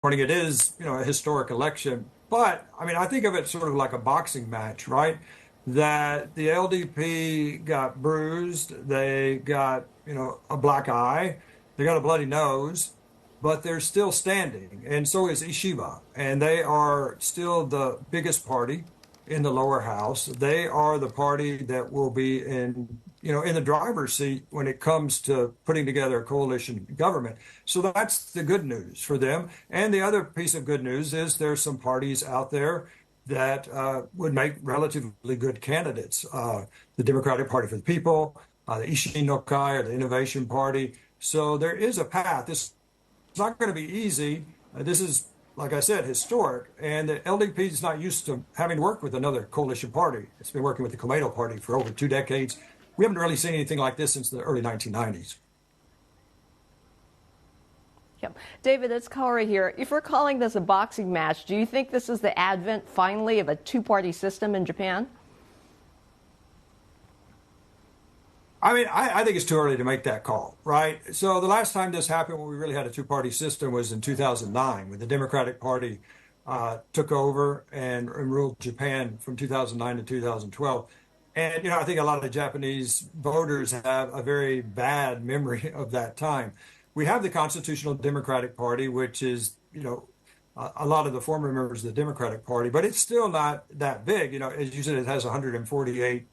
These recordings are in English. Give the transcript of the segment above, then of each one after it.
It is, a historic election. But I mean, I think of it sort of like a boxing match, right? That the LDP got bruised, they got, a black eye, they got a bloody nose, but they're still standing. And so is Ishiba. And they are still the biggest party in the lower house. They are the party that will be in the driver's seat when it comes to putting together a coalition government. So that's the good news for them. And the other piece of good news is there's some parties out there that would make relatively good candidates. The Democratic Party for the People, the Ishin no Kai, or the Innovation Party. So there is a path. This is not going to be easy. This is, like I said, historic. And the LDP is not used to having worked with another coalition party. It's been working with the Komeito Party for over 2 decades. We haven't really seen anything like this since the early 1990s. Yep. David, it's Kara here. If we're calling this a boxing match, do you think this is the advent, finally, of a two-party system in Japan? I mean, I think it's too early to make that call, right? So the last time this happened when we really had a two-party system was in 2009, when the Democratic Party took over and ruled Japan from 2009 to 2012. And, I think a lot of Japanese voters have a very bad memory of that time. We have the Constitutional Democratic Party, which is, a lot of the former members of the Democratic Party, but it's still not that big. As you said, it has 148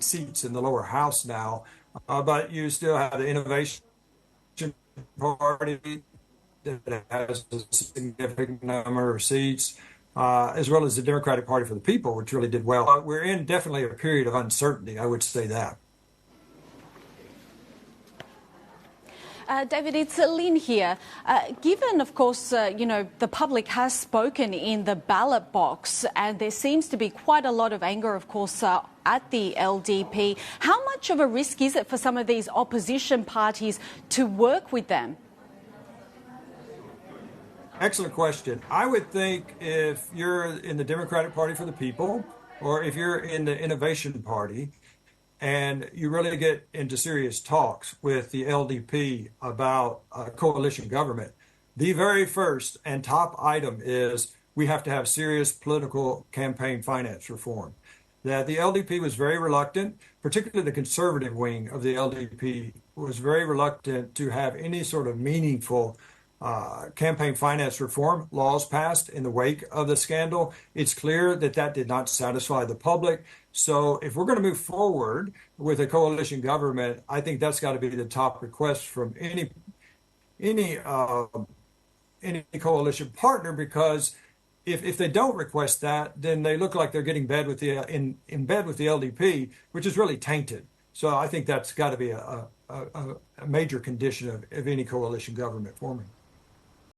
seats in the lower house now, but you still have the Innovation Party that has a significant number of seats, as well as the Democratic Party for the People, which really did well. We're in definitely a period of uncertainty, I would say that. David, it's Lynn here. Given, of course, the public has spoken in the ballot box, and there seems to be quite a lot of anger, of course, at the LDP. How much of a risk is it for some of these opposition parties to work with them? Excellent question. I would think if you're in the Democratic Party for the People, or if you're in the Innovation Party, and you really get into serious talks with the LDP about a coalition government, the very first and top item is we have to have serious political campaign finance reform. That the LDP was very reluctant, particularly the conservative wing of the LDP was very reluctant to have any sort of meaningful campaign finance reform laws passed in the wake of the scandal. It's clear that that did not satisfy the public. So if we're going to move forward with a coalition government, I think that's got to be the top request from any coalition partner, because if they don't request that, then they look like they're getting bed with the in bed with the LDP, which is really tainted. So I think that's got to be a major condition of any coalition government forming.